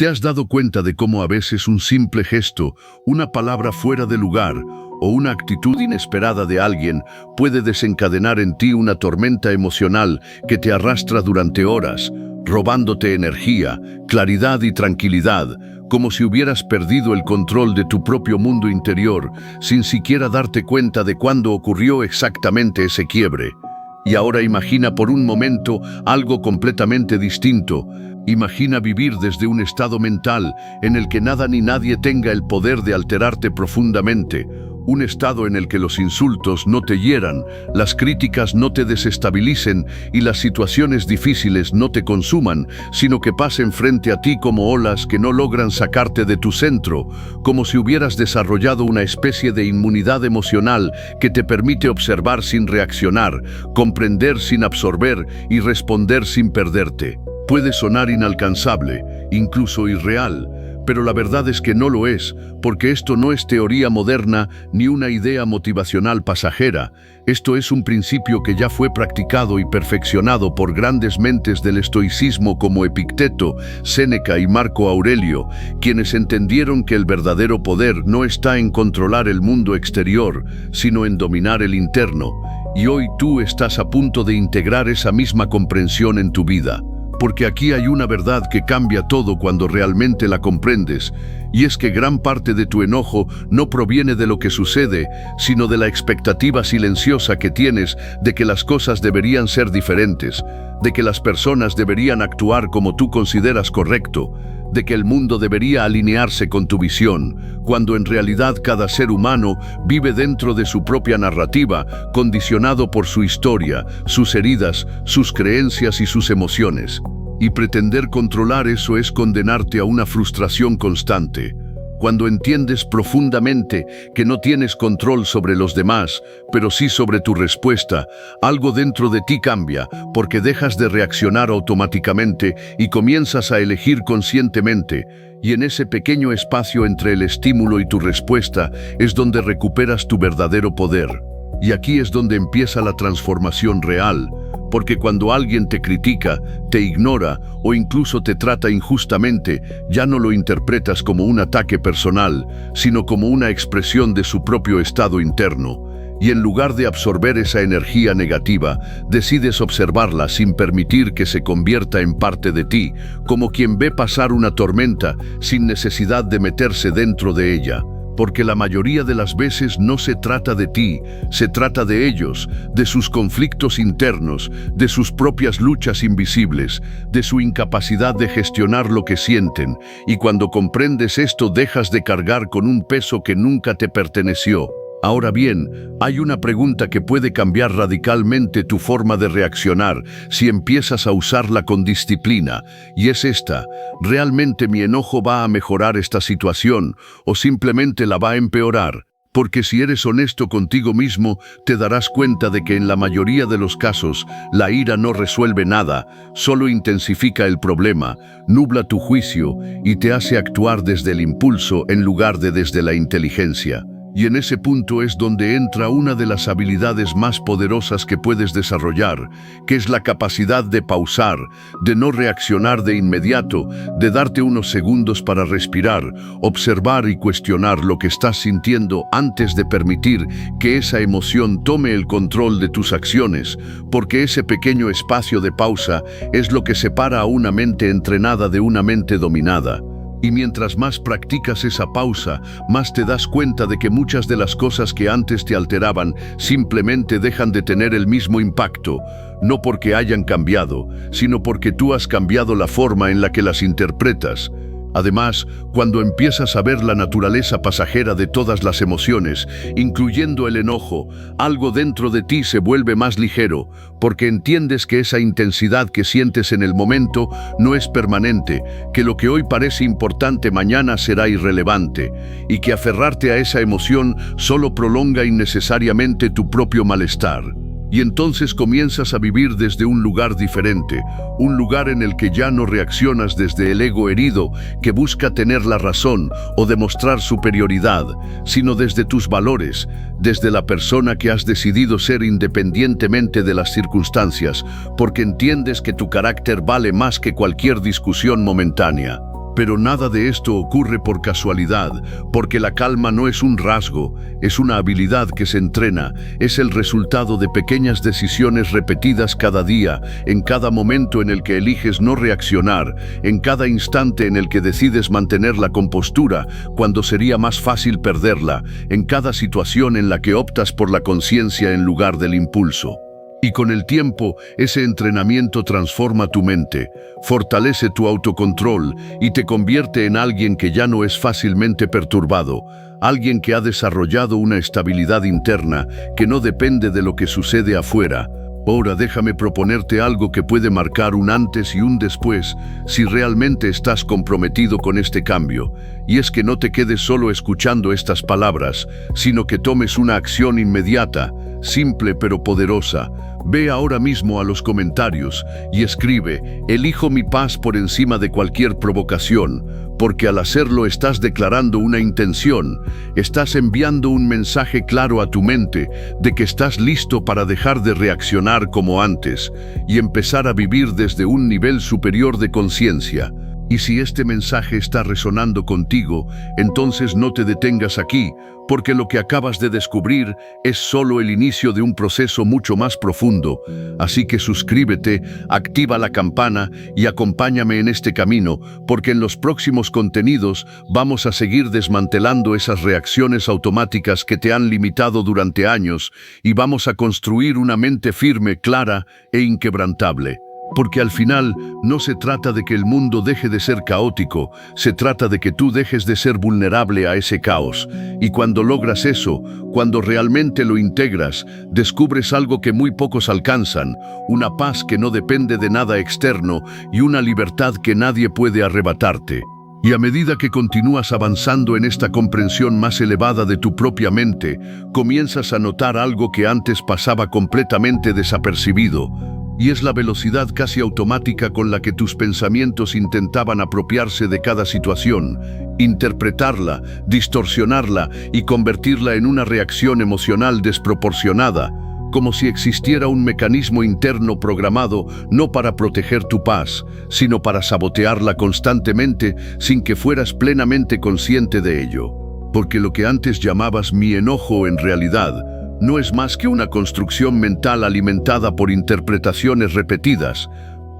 ¿Te has dado cuenta de cómo a veces un simple gesto, una palabra fuera de lugar o una actitud inesperada de alguien puede desencadenar en ti una tormenta emocional que te arrastra durante horas, robándote energía, claridad y tranquilidad, como si hubieras perdido el control de tu propio mundo interior, sin siquiera darte cuenta de cuándo ocurrió exactamente ese quiebre? Y ahora imagina por un momento algo completamente distinto. Imagina vivir desde un estado mental en el que nada ni nadie tenga el poder de alterarte profundamente. Un estado en el que los insultos no te hieran, las críticas no te desestabilicen y las situaciones difíciles no te consuman, sino que pasen frente a ti como olas que no logran sacarte de tu centro, como si hubieras desarrollado una especie de inmunidad emocional que te permite observar sin reaccionar, comprender sin absorber y responder sin perderte. Puede sonar inalcanzable, incluso irreal, pero la verdad es que no lo es, porque esto no es teoría moderna ni una idea motivacional pasajera. Esto es un principio que ya fue practicado y perfeccionado por grandes mentes del estoicismo como Epicteto, Séneca y Marco Aurelio, quienes entendieron que el verdadero poder no está en controlar el mundo exterior, sino en dominar el interno. Y hoy tú estás a punto de integrar esa misma comprensión en tu vida. Porque aquí hay una verdad que cambia todo cuando realmente la comprendes, y es que gran parte de tu enojo no proviene de lo que sucede, sino de la expectativa silenciosa que tienes de que las cosas deberían ser diferentes, de que las personas deberían actuar como tú consideras correcto, de que el mundo debería alinearse con tu visión, cuando en realidad cada ser humano vive dentro de su propia narrativa, condicionado por su historia, sus heridas, sus creencias y sus emociones. Y pretender controlar eso es condenarte a una frustración constante. Cuando entiendes profundamente que no tienes control sobre los demás, pero sí sobre tu respuesta, algo dentro de ti cambia, porque dejas de reaccionar automáticamente y comienzas a elegir conscientemente. Y en ese pequeño espacio entre el estímulo y tu respuesta es donde recuperas tu verdadero poder. Y aquí es donde empieza la transformación real. Porque cuando alguien te critica, te ignora o incluso te trata injustamente, ya no lo interpretas como un ataque personal, sino como una expresión de su propio estado interno. Y en lugar de absorber esa energía negativa, decides observarla sin permitir que se convierta en parte de ti, como quien ve pasar una tormenta sin necesidad de meterse dentro de ella. Porque la mayoría de las veces no se trata de ti, se trata de ellos, de sus conflictos internos, de sus propias luchas invisibles, de su incapacidad de gestionar lo que sienten, y cuando comprendes esto dejas de cargar con un peso que nunca te perteneció. Ahora bien, hay una pregunta que puede cambiar radicalmente tu forma de reaccionar si empiezas a usarla con disciplina, y es esta: ¿realmente mi enojo va a mejorar esta situación o simplemente la va a empeorar? Porque si eres honesto contigo mismo, te darás cuenta de que en la mayoría de los casos, la ira no resuelve nada, solo intensifica el problema, nubla tu juicio y te hace actuar desde el impulso en lugar de desde la inteligencia. Y en ese punto es donde entra una de las habilidades más poderosas que puedes desarrollar, que es la capacidad de pausar, de no reaccionar de inmediato, de darte unos segundos para respirar, observar y cuestionar lo que estás sintiendo antes de permitir que esa emoción tome el control de tus acciones, porque ese pequeño espacio de pausa es lo que separa a una mente entrenada de una mente dominada. Y mientras más practicas esa pausa, más te das cuenta de que muchas de las cosas que antes te alteraban simplemente dejan de tener el mismo impacto, no porque hayan cambiado, sino porque tú has cambiado la forma en la que las interpretas. Además, cuando empiezas a ver la naturaleza pasajera de todas las emociones, incluyendo el enojo, algo dentro de ti se vuelve más ligero, porque entiendes que esa intensidad que sientes en el momento no es permanente, que lo que hoy parece importante mañana será irrelevante, y que aferrarte a esa emoción solo prolonga innecesariamente tu propio malestar. Y entonces comienzas a vivir desde un lugar diferente, un lugar en el que ya no reaccionas desde el ego herido que busca tener la razón o demostrar superioridad, sino desde tus valores, desde la persona que has decidido ser independientemente de las circunstancias, porque entiendes que tu carácter vale más que cualquier discusión momentánea. Pero nada de esto ocurre por casualidad, porque la calma no es un rasgo, es una habilidad que se entrena, es el resultado de pequeñas decisiones repetidas cada día, en cada momento en el que eliges no reaccionar, en cada instante en el que decides mantener la compostura cuando sería más fácil perderla, en cada situación en la que optas por la conciencia en lugar del impulso. Y con el tiempo, ese entrenamiento transforma tu mente, fortalece tu autocontrol y te convierte en alguien que ya no es fácilmente perturbado, alguien que ha desarrollado una estabilidad interna que no depende de lo que sucede afuera. Ahora déjame proponerte algo que puede marcar un antes y un después si realmente estás comprometido con este cambio. Y es que no te quedes solo escuchando estas palabras, sino que tomes una acción inmediata, simple pero poderosa. Ve ahora mismo a los comentarios y escribe: elijo mi paz por encima de cualquier provocación, porque al hacerlo estás declarando una intención, estás enviando un mensaje claro a tu mente de que estás listo para dejar de reaccionar como antes y empezar a vivir desde un nivel superior de conciencia. Y si este mensaje está resonando contigo, entonces no te detengas aquí, porque lo que acabas de descubrir es solo el inicio de un proceso mucho más profundo. Así que suscríbete, activa la campana y acompáñame en este camino, porque en los próximos contenidos vamos a seguir desmantelando esas reacciones automáticas que te han limitado durante años y vamos a construir una mente firme, clara e inquebrantable. Porque al final no se trata de que el mundo deje de ser caótico, se trata de que tú dejes de ser vulnerable a ese caos. Y cuando logras eso, cuando realmente lo integras, descubres algo que muy pocos alcanzan, una paz que no depende de nada externo y una libertad que nadie puede arrebatarte. Y a medida que continúas avanzando en esta comprensión más elevada de tu propia mente, comienzas a notar algo que antes pasaba completamente desapercibido. Y es la velocidad casi automática con la que tus pensamientos intentaban apropiarse de cada situación, interpretarla, distorsionarla y convertirla en una reacción emocional desproporcionada, como si existiera un mecanismo interno programado no para proteger tu paz, sino para sabotearla constantemente sin que fueras plenamente consciente de ello. Porque lo que antes llamabas mi enojo en realidad no es más que una construcción mental alimentada por interpretaciones repetidas,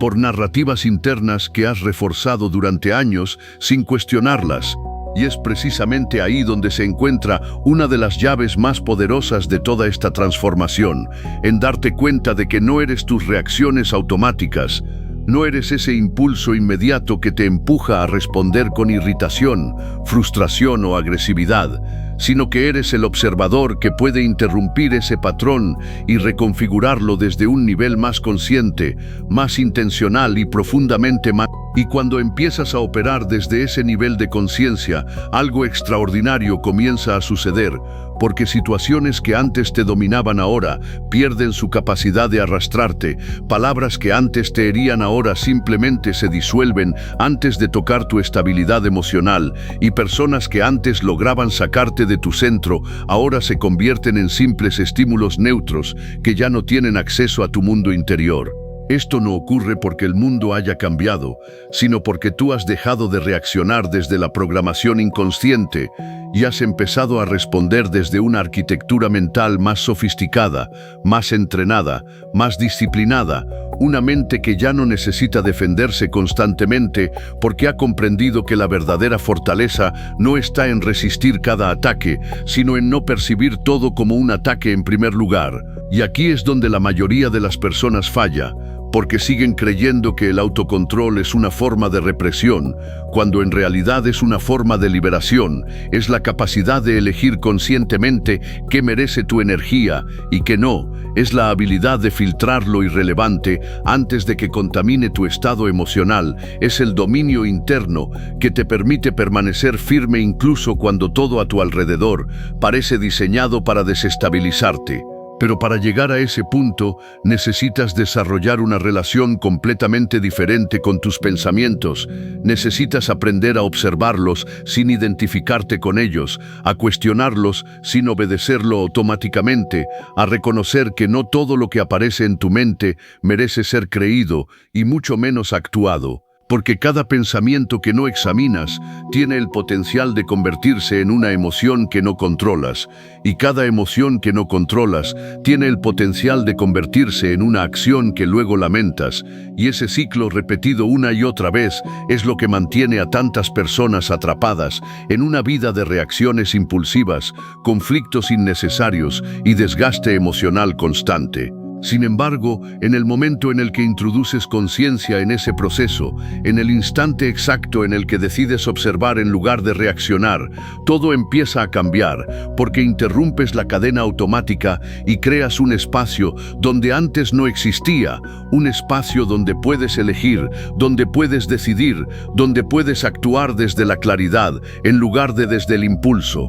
por narrativas internas que has reforzado durante años sin cuestionarlas. Y es precisamente ahí donde se encuentra una de las llaves más poderosas de toda esta transformación, en darte cuenta de que no eres tus reacciones automáticas, no eres ese impulso inmediato que te empuja a responder con irritación, frustración o agresividad, sino que eres el observador que puede interrumpir ese patrón y reconfigurarlo desde un nivel más consciente, más intencional y profundamente más. Y cuando empiezas a operar desde ese nivel de conciencia, algo extraordinario comienza a suceder, porque situaciones que antes te dominaban ahora pierden su capacidad de arrastrarte, palabras que antes te herían ahora simplemente se disuelven antes de tocar tu estabilidad emocional, y personas que antes lograban sacarte de tu centro ahora se convierten en simples estímulos neutros que ya no tienen acceso a tu mundo interior. Esto no ocurre porque el mundo haya cambiado, sino porque tú has dejado de reaccionar desde la programación inconsciente y has empezado a responder desde una arquitectura mental más sofisticada, más entrenada, más disciplinada, una mente que ya no necesita defenderse constantemente porque ha comprendido que la verdadera fortaleza no está en resistir cada ataque, sino en no percibir todo como un ataque en primer lugar. Y aquí es donde la mayoría de las personas falla, porque siguen creyendo que el autocontrol es una forma de represión, cuando en realidad es una forma de liberación, es la capacidad de elegir conscientemente qué merece tu energía y qué no, es la habilidad de filtrar lo irrelevante antes de que contamine tu estado emocional, es el dominio interno que te permite permanecer firme incluso cuando todo a tu alrededor parece diseñado para desestabilizarte. Pero para llegar a ese punto, necesitas desarrollar una relación completamente diferente con tus pensamientos. Necesitas aprender a observarlos sin identificarte con ellos, a cuestionarlos sin obedecerlo automáticamente, a reconocer que no todo lo que aparece en tu mente merece ser creído y mucho menos actuado. porque cada pensamiento que no examinas tiene el potencial de convertirse en una emoción que no controlas, y cada emoción que no controlas tiene el potencial de convertirse en una acción que luego lamentas, y ese ciclo repetido una y otra vez es lo que mantiene a tantas personas atrapadas en una vida de reacciones impulsivas, conflictos innecesarios y desgaste emocional constante. Sin embargo, en el momento en el que introduces conciencia en ese proceso, en el instante exacto en el que decides observar en lugar de reaccionar, todo empieza a cambiar, porque interrumpes la cadena automática y creas un espacio donde antes no existía, un espacio donde puedes elegir, donde puedes decidir, donde puedes actuar desde la claridad, en lugar de desde el impulso.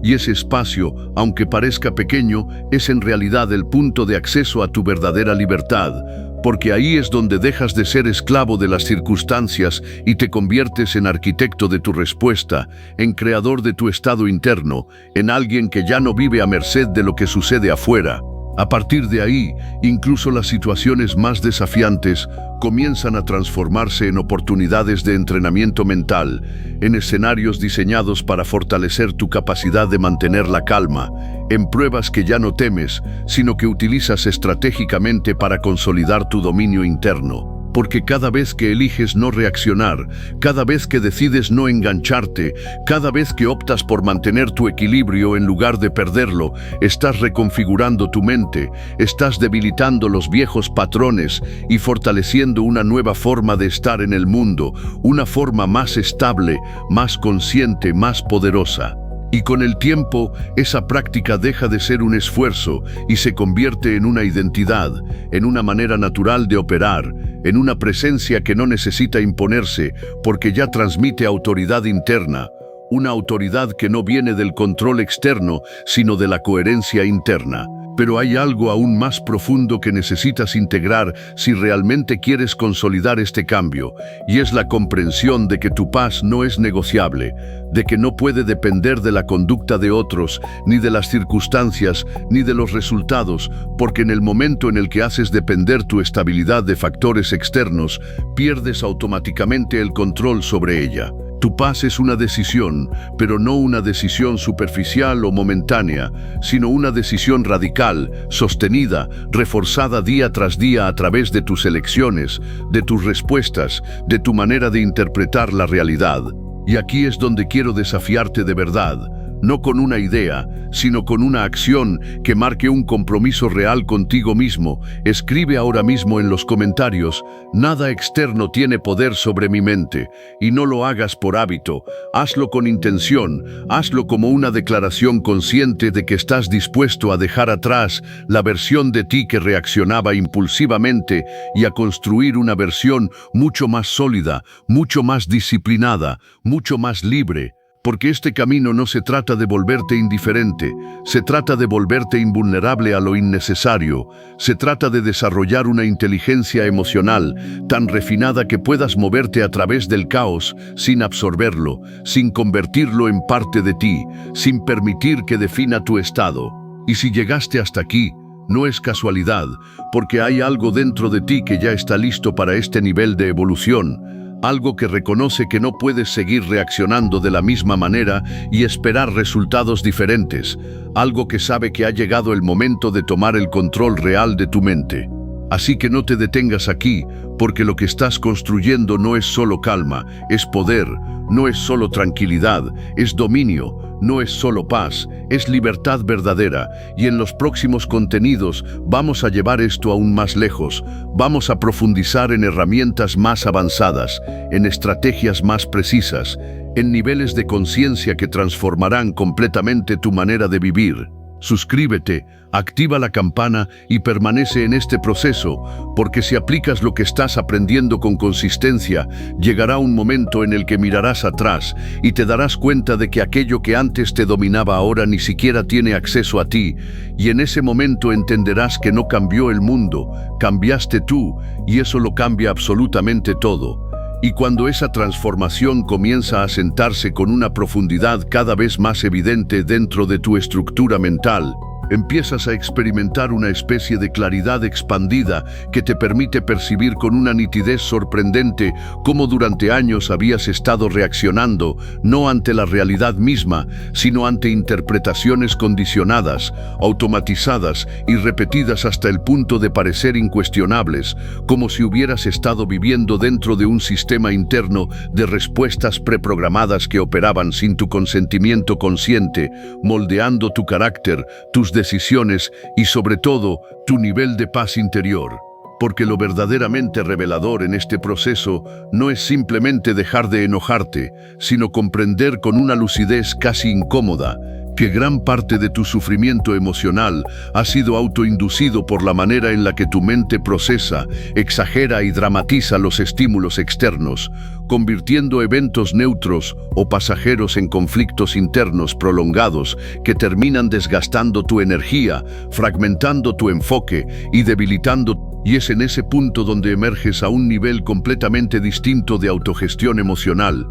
Y ese espacio, aunque parezca pequeño, es en realidad el punto de acceso a tu verdadera libertad, porque ahí es donde dejas de ser esclavo de las circunstancias y te conviertes en arquitecto de tu respuesta, en creador de tu estado interno, en alguien que ya no vive a merced de lo que sucede afuera. A partir de ahí, incluso las situaciones más desafiantes comienzan a transformarse en oportunidades de entrenamiento mental, en escenarios diseñados para fortalecer tu capacidad de mantener la calma, en pruebas que ya no temes, sino que utilizas estratégicamente para consolidar tu dominio interno. Porque cada vez que eliges no reaccionar, cada vez que decides no engancharte, cada vez que optas por mantener tu equilibrio en lugar de perderlo, estás reconfigurando tu mente, estás debilitando los viejos patrones y fortaleciendo una nueva forma de estar en el mundo, una forma más estable, más consciente, más poderosa. Y con el tiempo, esa práctica deja de ser un esfuerzo y se convierte en una identidad, en una manera natural de operar, en una presencia que no necesita imponerse porque ya transmite autoridad interna, una autoridad que no viene del control externo, sino de la coherencia interna. Pero hay algo aún más profundo que necesitas integrar si realmente quieres consolidar este cambio, y es la comprensión de que tu paz no es negociable, de que no puede depender de la conducta de otros, ni de las circunstancias, ni de los resultados, porque en el momento en el que haces depender tu estabilidad de factores externos, pierdes automáticamente el control sobre ella. Tu paz es una decisión, pero no una decisión superficial o momentánea, sino una decisión radical, sostenida, reforzada día tras día a través de tus elecciones, de tus respuestas, de tu manera de interpretar la realidad. Y aquí es donde quiero desafiarte de verdad, no con una idea, sino con una acción que marque un compromiso real contigo mismo. Escribe ahora mismo en los comentarios: nada externo tiene poder sobre mi mente, y no lo hagas por hábito, hazlo con intención, hazlo como una declaración consciente de que estás dispuesto a dejar atrás la versión de ti que reaccionaba impulsivamente y a construir una versión mucho más sólida, mucho más disciplinada, mucho más libre. Porque este camino no se trata de volverte indiferente, se trata de volverte invulnerable a lo innecesario, se trata de desarrollar una inteligencia emocional tan refinada que puedas moverte a través del caos sin absorberlo, sin convertirlo en parte de ti, sin permitir que defina tu estado. Y si llegaste hasta aquí, no es casualidad, porque hay algo dentro de ti que ya está listo para este nivel de evolución. Algo que reconoce que no puedes seguir reaccionando de la misma manera y esperar resultados diferentes. Algo que sabe que ha llegado el momento de tomar el control real de tu mente. Así que no te detengas aquí, porque lo que estás construyendo no es solo calma, es poder, no es solo tranquilidad, es dominio, no es solo paz, es libertad verdadera. Y en los próximos contenidos vamos a llevar esto aún más lejos. Vamos a profundizar en herramientas más avanzadas, en estrategias más precisas, en niveles de conciencia que transformarán completamente tu manera de vivir. Suscríbete, activa la campana y permanece en este proceso, porque si aplicas lo que estás aprendiendo con consistencia, llegará un momento en el que mirarás atrás y te darás cuenta de que aquello que antes te dominaba ahora ni siquiera tiene acceso a ti, y en ese momento entenderás que no cambió el mundo, cambiaste tú, y eso lo cambia absolutamente todo. Y cuando esa transformación comienza a sentarse con una profundidad cada vez más evidente dentro de tu estructura mental, Empiezas a experimentar una especie de claridad expandida que te permite percibir con una nitidez sorprendente cómo durante años habías estado reaccionando no ante la realidad misma, sino ante interpretaciones condicionadas, automatizadas y repetidas hasta el punto de parecer incuestionables, como si hubieras estado viviendo dentro de un sistema interno de respuestas preprogramadas que operaban sin tu consentimiento consciente, moldeando tu carácter, tus decisiones y sobre todo tu nivel de paz interior. Porque lo verdaderamente revelador en este proceso no es simplemente dejar de enojarte, sino comprender con una lucidez casi incómoda que gran parte de tu sufrimiento emocional ha sido autoinducido por la manera en la que tu mente procesa, exagera y dramatiza los estímulos externos, convirtiendo eventos neutros o pasajeros en conflictos internos prolongados que terminan desgastando tu energía, fragmentando tu enfoque y debilitando. Y es en ese punto donde emerges a un nivel completamente distinto de autogestión emocional,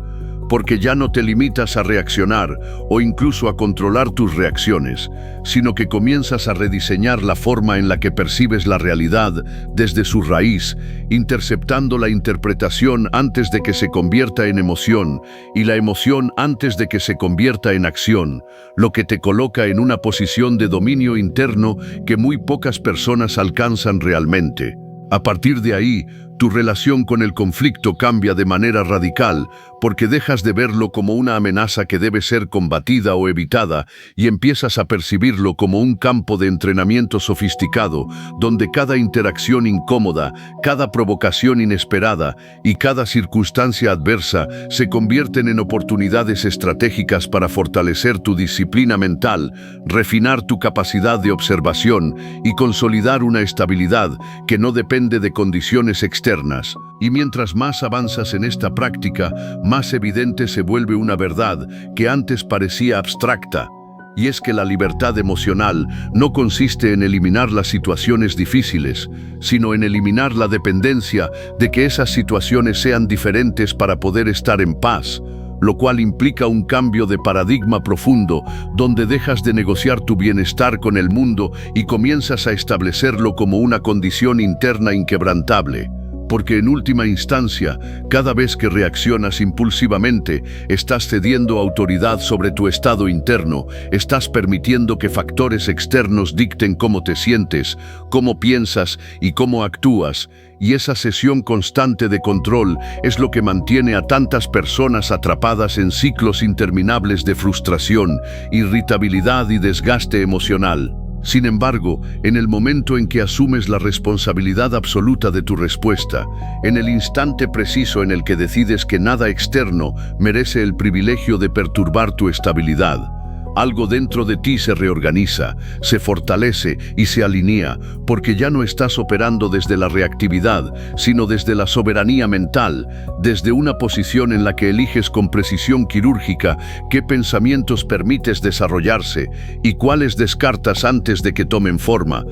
porque ya no te limitas a reaccionar o incluso a controlar tus reacciones, sino que comienzas a rediseñar la forma en la que percibes la realidad desde su raíz, interceptando la interpretación antes de que se convierta en emoción y la emoción antes de que se convierta en acción, lo que te coloca en una posición de dominio interno que muy pocas personas alcanzan realmente. A partir de ahí, tu relación con el conflicto cambia de manera radical porque dejas de verlo como una amenaza que debe ser combatida o evitada y empiezas a percibirlo como un campo de entrenamiento sofisticado donde cada interacción incómoda, cada provocación inesperada y cada circunstancia adversa se convierten en oportunidades estratégicas para fortalecer tu disciplina mental, refinar tu capacidad de observación y consolidar una estabilidad que no depende de condiciones externas. Y mientras más avanzas en esta práctica, más evidente se vuelve una verdad que antes parecía abstracta. Y es que la libertad emocional no consiste en eliminar las situaciones difíciles, sino en eliminar la dependencia de que esas situaciones sean diferentes para poder estar en paz, lo cual implica un cambio de paradigma profundo, donde dejas de negociar tu bienestar con el mundo y comienzas a establecerlo como una condición interna inquebrantable. Porque en última instancia, cada vez que reaccionas impulsivamente, estás cediendo autoridad sobre tu estado interno, estás permitiendo que factores externos dicten cómo te sientes, cómo piensas y cómo actúas, y esa cesión constante de control es lo que mantiene a tantas personas atrapadas en ciclos interminables de frustración, irritabilidad y desgaste emocional. Sin embargo, en el momento en que asumes la responsabilidad absoluta de tu respuesta, en el instante preciso en el que decides que nada externo merece el privilegio de perturbar tu estabilidad, algo dentro de ti se reorganiza, se fortalece y se alinea, porque ya no estás operando desde la reactividad, sino desde la soberanía mental, desde una posición en la que eliges con precisión quirúrgica qué pensamientos permites desarrollarse y cuáles descartas antes de que tomen forma.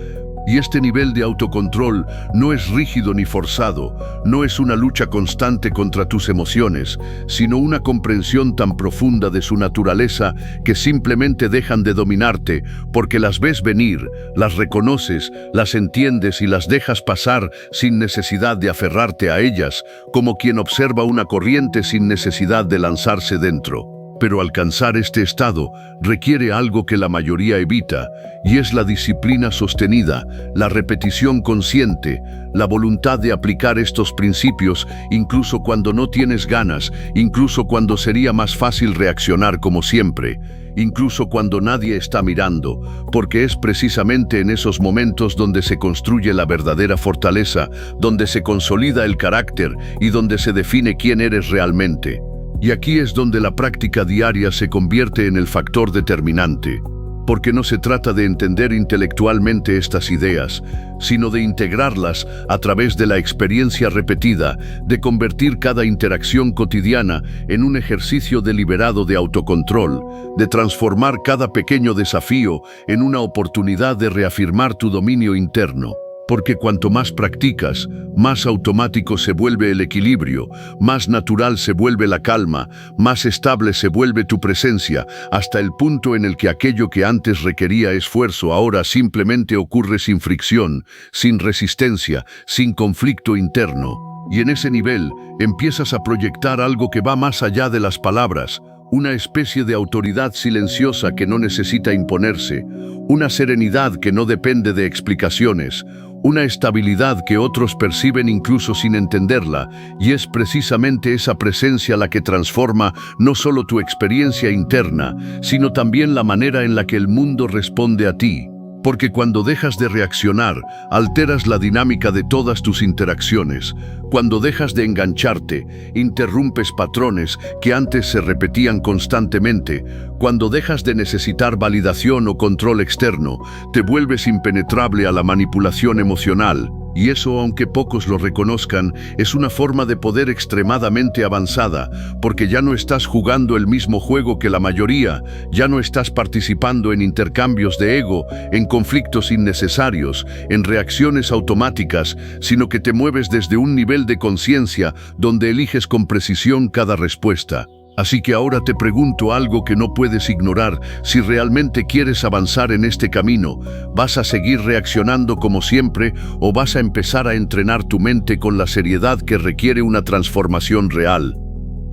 Y este nivel de autocontrol no es rígido ni forzado, no es una lucha constante contra tus emociones, sino una comprensión tan profunda de su naturaleza que simplemente dejan de dominarte porque las ves venir, las reconoces, las entiendes y las dejas pasar sin necesidad de aferrarte a ellas, como quien observa una corriente sin necesidad de lanzarse dentro. Pero alcanzar este estado requiere algo que la mayoría evita, y es la disciplina sostenida, la repetición consciente, la voluntad de aplicar estos principios incluso cuando no tienes ganas, incluso cuando sería más fácil reaccionar como siempre, incluso cuando nadie está mirando, porque es precisamente en esos momentos donde se construye la verdadera fortaleza, donde se consolida el carácter y donde se define quién eres realmente. Y aquí es donde la práctica diaria se convierte en el factor determinante, porque no se trata de entender intelectualmente estas ideas, sino de integrarlas a través de la experiencia repetida, de convertir cada interacción cotidiana en un ejercicio deliberado de autocontrol, de transformar cada pequeño desafío en una oportunidad de reafirmar tu dominio interno. porque cuanto más practicas, más automático se vuelve el equilibrio, más natural se vuelve la calma, más estable se vuelve tu presencia, hasta el punto en el que aquello que antes requería esfuerzo ahora simplemente ocurre sin fricción, sin resistencia, sin conflicto interno. Y en ese nivel empiezas a proyectar algo que va más allá de las palabras, una especie de autoridad silenciosa que no necesita imponerse, una serenidad que no depende de explicaciones, una estabilidad que otros perciben incluso sin entenderla, y es precisamente esa presencia la que transforma no solo tu experiencia interna, sino también la manera en la que el mundo responde a ti. Porque cuando dejas de reaccionar, alteras la dinámica de todas tus interacciones. Cuando dejas de engancharte, interrumpes patrones que antes se repetían constantemente. Cuando dejas de necesitar validación o control externo, te vuelves impenetrable a la manipulación emocional. Y eso, aunque pocos lo reconozcan, es una forma de poder extremadamente avanzada, porque ya no estás jugando el mismo juego que la mayoría, ya no estás participando en intercambios de ego, en conflictos innecesarios, en reacciones automáticas, sino que te mueves desde un nivel de conciencia donde eliges con precisión cada respuesta. Así que ahora te pregunto algo que no puedes ignorar: si realmente quieres avanzar en este camino, ¿vas a seguir reaccionando como siempre o vas a empezar a entrenar tu mente con la seriedad que requiere una transformación real?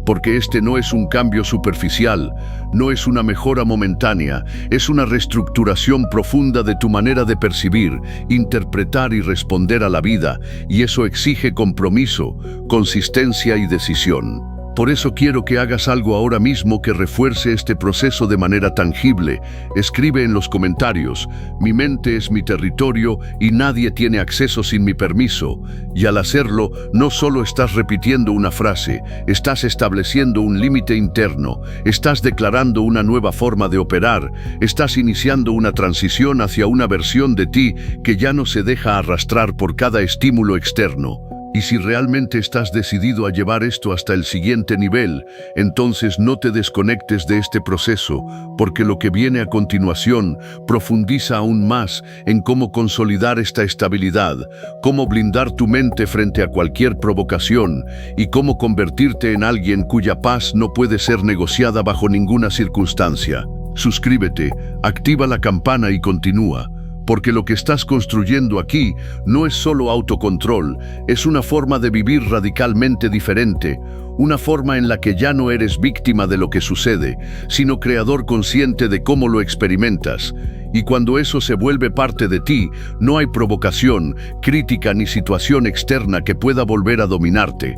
Porque este no es un cambio superficial, no es una mejora momentánea, es una reestructuración profunda de tu manera de percibir, interpretar y responder a la vida, y eso exige compromiso, consistencia y decisión. Por eso quiero que hagas algo ahora mismo que refuerce este proceso de manera tangible. Escribe en los comentarios: mi mente es mi territorio y nadie tiene acceso sin mi permiso. Y al hacerlo, no solo estás repitiendo una frase, estás estableciendo un límite interno, estás declarando una nueva forma de operar, estás iniciando una transición hacia una versión de ti que ya no se deja arrastrar por cada estímulo externo. Y si realmente estás decidido a llevar esto hasta el siguiente nivel, entonces no te desconectes de este proceso, porque lo que viene a continuación profundiza aún más en cómo consolidar esta estabilidad, cómo blindar tu mente frente a cualquier provocación y cómo convertirte en alguien cuya paz no puede ser negociada bajo ninguna circunstancia. Suscríbete, activa la campana y continúa. Porque lo que estás construyendo aquí no es solo autocontrol, es una forma de vivir radicalmente diferente, una forma en la que ya no eres víctima de lo que sucede, sino creador consciente de cómo lo experimentas. Y cuando eso se vuelve parte de ti, no hay provocación, crítica ni situación externa que pueda volver a dominarte.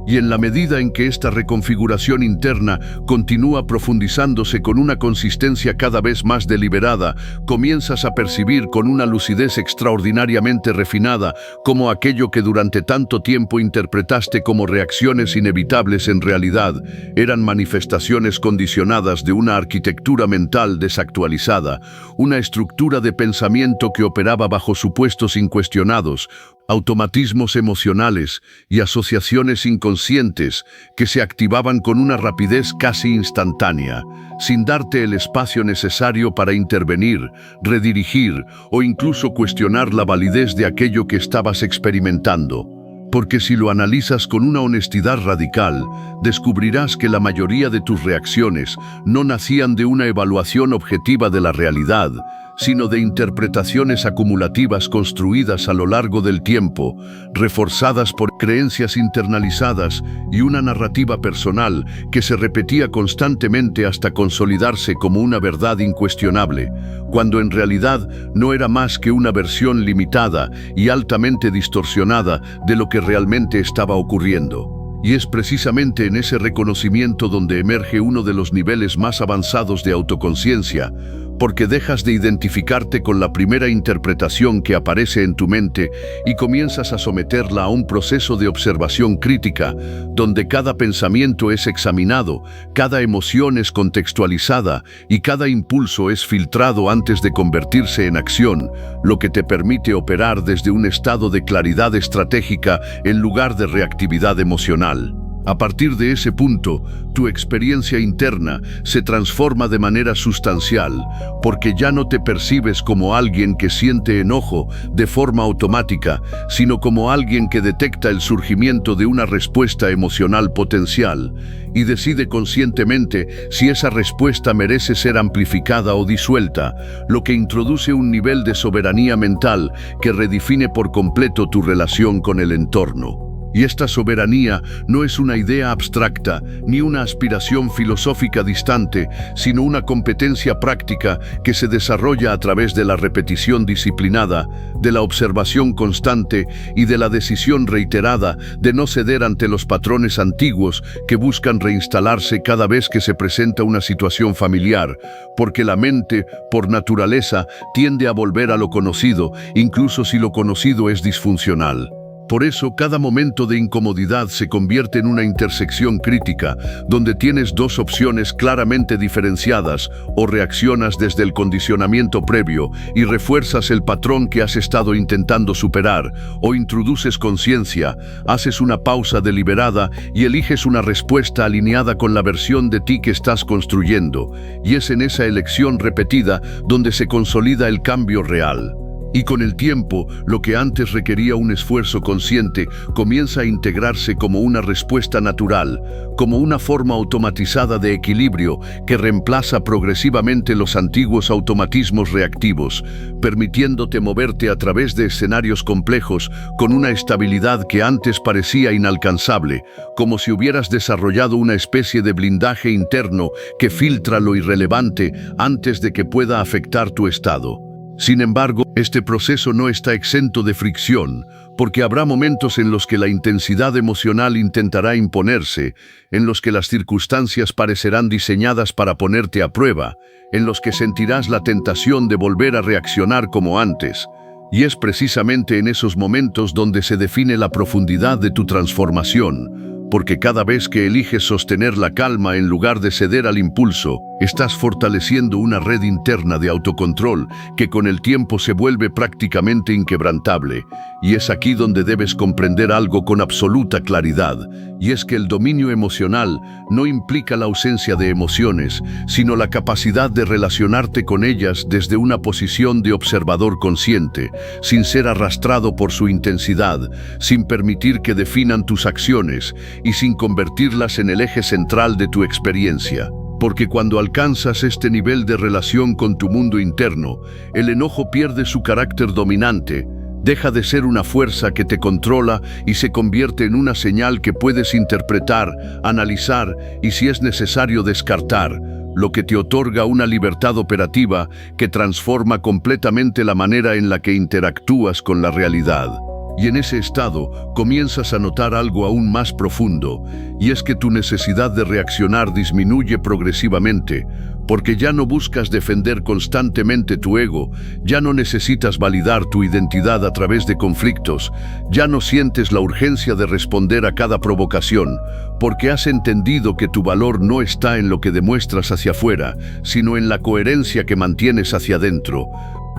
Y en la medida en que esta reconfiguración interna continúa profundizándose con una consistencia cada vez más deliberada, comienzas a percibir con una lucidez extraordinariamente refinada cómo aquello que durante tanto tiempo interpretaste como reacciones inevitables en realidad eran manifestaciones condicionadas de una arquitectura mental desactualizada, una estructura de pensamiento que operaba bajo supuestos incuestionados, automatismos emocionales y asociaciones inconscientes que se activaban con una rapidez casi instantánea, sin darte el espacio necesario para intervenir, redirigir o incluso cuestionar la validez de aquello que estabas experimentando. Porque si lo analizas con una honestidad radical, descubrirás que la mayoría de tus reacciones no nacían de una evaluación objetiva de la realidad, sino de interpretaciones acumulativas construidas a lo largo del tiempo, reforzadas por creencias internalizadas y una narrativa personal que se repetía constantemente hasta consolidarse como una verdad incuestionable, cuando en realidad no era más que una versión limitada y altamente distorsionada de lo que realmente estaba ocurriendo. Y es precisamente en ese reconocimiento donde emerge uno de los niveles más avanzados de autoconciencia, porque dejas de identificarte con la primera interpretación que aparece en tu mente y comienzas a someterla a un proceso de observación crítica, donde cada pensamiento es examinado, cada emoción es contextualizada y cada impulso es filtrado antes de convertirse en acción, lo que te permite operar desde un estado de claridad estratégica en lugar de reactividad emocional. A partir de ese punto, tu experiencia interna se transforma de manera sustancial, porque ya no te percibes como alguien que siente enojo de forma automática, sino como alguien que detecta el surgimiento de una respuesta emocional potencial y decide conscientemente si esa respuesta merece ser amplificada o disuelta, lo que introduce un nivel de soberanía mental que redefine por completo tu relación con el entorno. Y esta soberanía no es una idea abstracta ni una aspiración filosófica distante, sino una competencia práctica que se desarrolla a través de la repetición disciplinada, de la observación constante y de la decisión reiterada de no ceder ante los patrones antiguos que buscan reinstalarse cada vez que se presenta una situación familiar, porque la mente, por naturaleza, tiende a volver a lo conocido, incluso si lo conocido es disfuncional. Por eso, cada momento de incomodidad se convierte en una intersección crítica, donde tienes dos opciones claramente diferenciadas: o reaccionas desde el condicionamiento previo y refuerzas el patrón que has estado intentando superar, o introduces conciencia, haces una pausa deliberada y eliges una respuesta alineada con la versión de ti que estás construyendo. Y es en esa elección repetida donde se consolida el cambio real. Y con el tiempo, lo que antes requería un esfuerzo consciente comienza a integrarse como una respuesta natural, como una forma automatizada de equilibrio que reemplaza progresivamente los antiguos automatismos reactivos, permitiéndote moverte a través de escenarios complejos con una estabilidad que antes parecía inalcanzable, como si hubieras desarrollado una especie de blindaje interno que filtra lo irrelevante antes de que pueda afectar tu estado. Sin embargo, este proceso no está exento de fricción, porque habrá momentos en los que la intensidad emocional intentará imponerse, en los que las circunstancias parecerán diseñadas para ponerte a prueba, en los que sentirás la tentación de volver a reaccionar como antes. Y es precisamente en esos momentos donde se define la profundidad de tu transformación, porque cada vez que eliges sostener la calma en lugar de ceder al impulso, estás fortaleciendo una red interna de autocontrol que con el tiempo se vuelve prácticamente inquebrantable. Y es aquí donde debes comprender algo con absoluta claridad, y es que el dominio emocional no implica la ausencia de emociones, sino la capacidad de relacionarte con ellas desde una posición de observador consciente, sin ser arrastrado por su intensidad, sin permitir que definan tus acciones y sin convertirlas en el eje central de tu experiencia. Porque cuando alcanzas este nivel de relación con tu mundo interno, el enojo pierde su carácter dominante, deja de ser una fuerza que te controla y se convierte en una señal que puedes interpretar, analizar y, si es necesario, descartar, lo que te otorga una libertad operativa que transforma completamente la manera en la que interactúas con la realidad. Y en ese estado comienzas a notar algo aún más profundo, y es que tu necesidad de reaccionar disminuye progresivamente, porque ya no buscas defender constantemente tu ego, ya no necesitas validar tu identidad a través de conflictos, ya no sientes la urgencia de responder a cada provocación, porque has entendido que tu valor no está en lo que demuestras hacia afuera, sino en la coherencia que mantienes hacia adentro.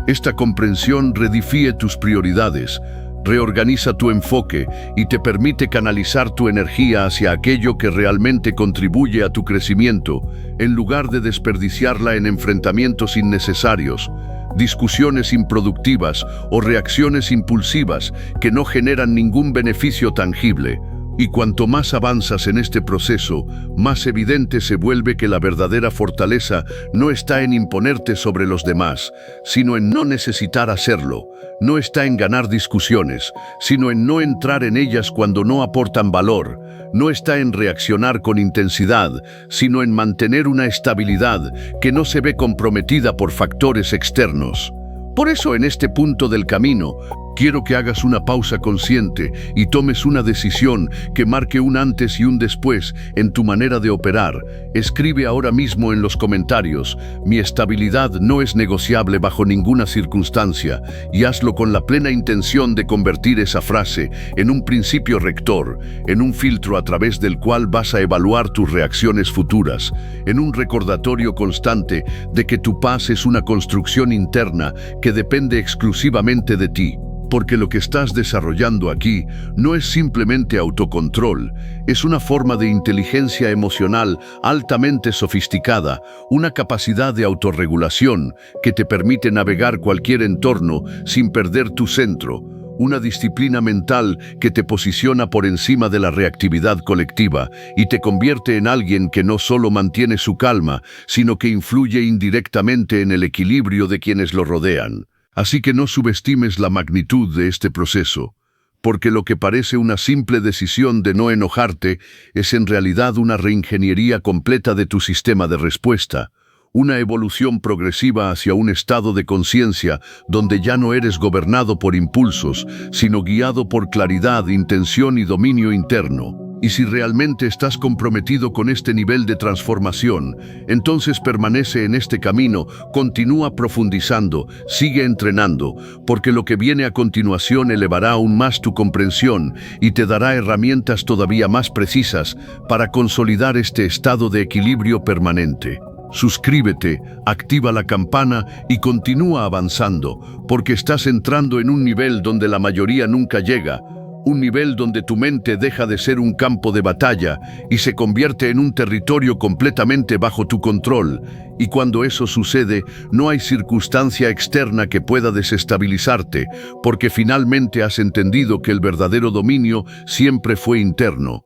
Esta comprensión redefine tus prioridades, reorganiza tu enfoque y te permite canalizar tu energía hacia aquello que realmente contribuye a tu crecimiento, en lugar de desperdiciarla en enfrentamientos innecesarios, discusiones improductivas o reacciones impulsivas que no generan ningún beneficio tangible. Y cuanto más avanzas en este proceso, más evidente se vuelve que la verdadera fortaleza no está en imponerte sobre los demás, sino en no necesitar hacerlo. No está en ganar discusiones, sino en no entrar en ellas cuando no aportan valor. No está en reaccionar con intensidad, sino en mantener una estabilidad que no se ve comprometida por factores externos. Por eso, en este punto del camino, quiero que hagas una pausa consciente y tomes una decisión que marque un antes y un después en tu manera de operar. Escribe ahora mismo en los comentarios: mi estabilidad no es negociable bajo ninguna circunstancia, y hazlo con la plena intención de convertir esa frase en un principio rector, en un filtro a través del cual vas a evaluar tus reacciones futuras, en un recordatorio constante de que tu paz es una construcción interna que depende exclusivamente de ti. Porque lo que estás desarrollando aquí no es simplemente autocontrol, es una forma de inteligencia emocional altamente sofisticada, una capacidad de autorregulación que te permite navegar cualquier entorno sin perder tu centro, una disciplina mental que te posiciona por encima de la reactividad colectiva y te convierte en alguien que no solo mantiene su calma, sino que influye indirectamente en el equilibrio de quienes lo rodean. Así que no subestimes la magnitud de este proceso, porque lo que parece una simple decisión de no enojarte es en realidad una reingeniería completa de tu sistema de respuesta, una evolución progresiva hacia un estado de conciencia donde ya no eres gobernado por impulsos, sino guiado por claridad, intención y dominio interno. Y si realmente estás comprometido con este nivel de transformación, entonces permanece en este camino, continúa profundizando, sigue entrenando, porque lo que viene a continuación elevará aún más tu comprensión y te dará herramientas todavía más precisas para consolidar este estado de equilibrio permanente. Suscríbete, activa la campana y continúa avanzando, porque estás entrando en un nivel donde la mayoría nunca llega, un nivel donde tu mente deja de ser un campo de batalla y se convierte en un territorio completamente bajo tu control. Y cuando eso sucede, no hay circunstancia externa que pueda desestabilizarte, porque finalmente has entendido que el verdadero dominio siempre fue interno.